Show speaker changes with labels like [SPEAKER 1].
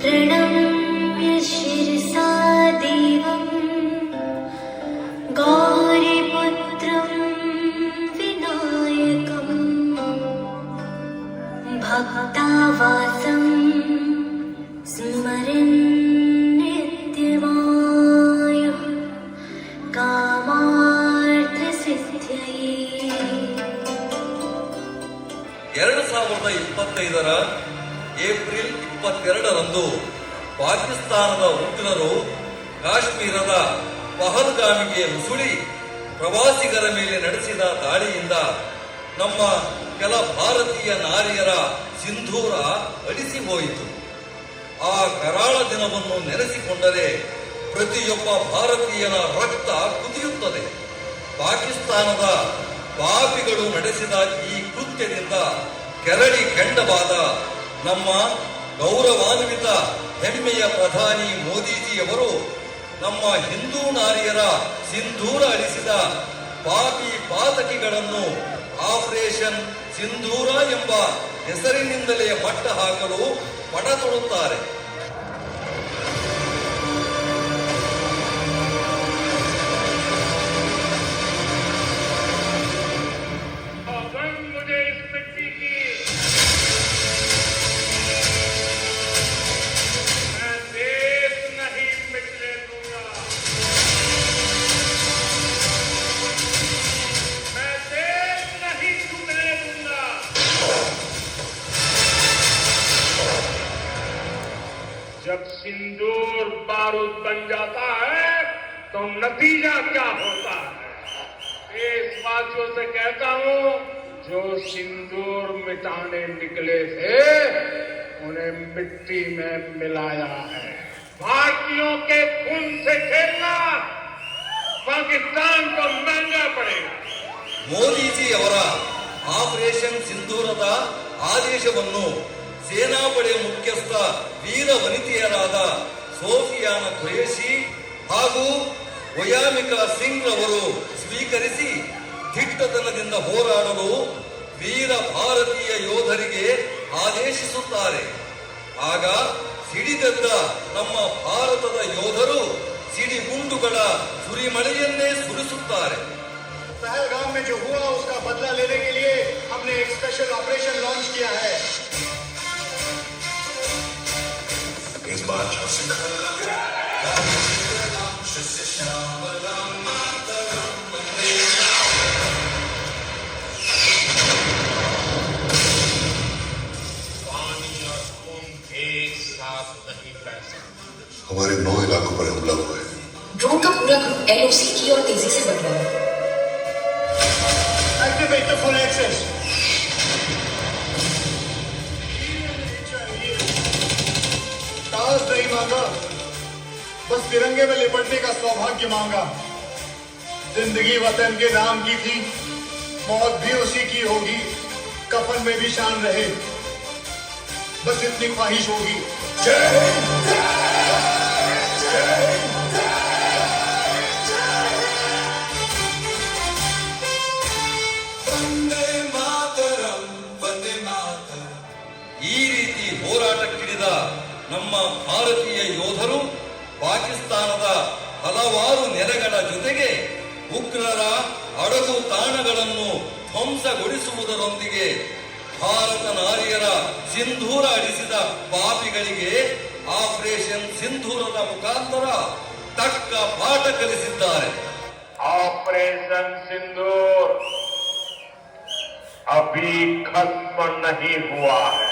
[SPEAKER 1] प्रणम्य शिरसा देवं गौरीपुत्रं विनायकं भक्तावासं स्मरन् नित्यमायुः कामार्थसिद्ध्यये
[SPEAKER 2] 2025 ಏಪ್ರಿಲ್ 22ರಂದು ಪಾಕಿಸ್ತಾನದ ಉಗ್ರರು ಕಾಶ್ಮೀರದ ಪಹಲ್ಗಾಮಿಗೆ ನುಸುಳಿ ಪ್ರವಾಸಿಗರ ಮೇಲೆ ನಡೆಸಿದ ದಾಳಿಯಿಂದ ನಮ್ಮ ಕೆಲ ಭಾರತೀಯ ನಾರಿಯರ ಸಿಂಧೂರ ಅಳಿಸಿ ಹೋಯಿತು. ಆ ಕರಾಳ ದಿನವನ್ನು ನೆನೆಸಿಕೊಂಡರೆ ಪ್ರತಿಯೊಬ್ಬ ಭಾರತೀಯನ ರಕ್ತ ಕುದಿಯುತ್ತದೆ. ಪಾಕಿಸ್ತಾನದ ಪಾಪಿಗಳು ನಡೆಸಿದ ಈ ಕೃತ್ಯದಿಂದ ಕೆರಳಿ ಕೆಂಡವಾದ ನಮ್ಮ ಗೌರವಾನ್ವಿತ ಹೆಮ್ಮೆಯ ಪ್ರಧಾನಿ ಮೋದಿಜಿಯವರು ನಮ್ಮ ಹಿಂದೂ ನಾರಿಯರ ಸಿಂಧೂರ ಅಳಿಸಿದ ಪಾಪಿ ಪಾತಕಿಗಳನ್ನು ಆಪರೇಷನ್ ಸಿಂಧೂರ ಎಂಬ ಹೆಸರಿನಿಂದಲೇ ಮಟ್ಟ ಹಾಕಲು ಪಣ ತೊಡುತ್ತಾರೆ.
[SPEAKER 3] जब सिंदूर बारूद बन जाता है तो नतीजा क्या होता है? देशवासियों से कहता हूं, जो सिंदूर मिटाने निकले थे उन्हें मिट्टी में मिलाया है. भारतीयों के खून से खेलना पाकिस्तान को महंगा पड़ेगा.
[SPEAKER 2] ಮೋದಿಜಿ ಅವರ ಆಪರೇಷನ್ ಸಿಂಧೂರದ ಆದೇಶವನ್ನು ಸೇನಾಪಡೆ ಮುಖ್ಯಸ್ಥ ವೀರ ವನಿತೆಯರಾದ ಸೋಫಿಯಾನ ಖುರೇಶಿ ಹಾಗೂ ವಯಾಮಿಕಾ ಸಿಂಗ್ ರವರು ಸ್ವೀಕರಿಸಿ ದಿಟ್ಟತನದಿಂದ ಹೋರಾಡಲು ವೀರ ಭಾರತೀಯ ಯೋಧರಿಗೆ ಆದೇಶಿಸುತ್ತಾರೆ. ಆಗ ಸಿಡಿದೆದ್ದ ನಮ್ಮ ಭಾರತದ ಯೋಧರು ಸಿಡಿಗುಂಡುಗಳ ಸುರಿಮಳೆಯನ್ನೇ ಸುರಿಸುತ್ತಾರೆ.
[SPEAKER 4] पहलगाम में जो हुआ उसका बदला लेने के लिए हमने एक स्पेशल ऑपरेशन लॉन्च किया है. इस बार
[SPEAKER 3] पानी और खून एक साथ नहीं बह सकते.
[SPEAKER 5] हमारे 9 इलाकों पर हमला हुआ है.
[SPEAKER 6] ड्रोन का पूरा ग्रुप एलओसी की और तेजी से बढ़ रहा है.
[SPEAKER 4] Activate the full access. ताज नहीं मांगा, बस तिरंगे में लिपटने का सौभाग्य मांगा. जिंदगी वतन के नाम की थी, मौत भी उसी की होगी. कफन में भी शान रहे, बस इतनी ख्वाहिश होगी. जय हिंद, जय हिंद.
[SPEAKER 2] ಈ ರೀತಿ ಹೋರಾಟಕ್ಕಿಳಿದ ನಮ್ಮ ಭಾರತೀಯ ಯೋಧರು ಪಾಕಿಸ್ತಾನದ ಹಲವಾರು ನೆಲೆಗಳ ಜೊತೆಗೆ ಉಗ್ರರ ಅಡಗು ತಾಣಗಳನ್ನು ಧ್ವಂಸಗೊಳಿಸುವುದರೊಂದಿಗೆ ಭಾರತ ನಾರಿಯರ ಸಿಂಧೂರ ಅಳಿಸಿದ ಪಾಪಿಗಳಿಗೆ ಆಪರೇಷನ್ ಸಿಂಧೂರದ ಮುಖಾಂತರ ತಕ್ಕ ಪಾಠ ಕಲಿಸಿದ್ದಾರೆ.
[SPEAKER 3] ऑपरेशन सिंदूर अभी खत्म नहीं हुआ है.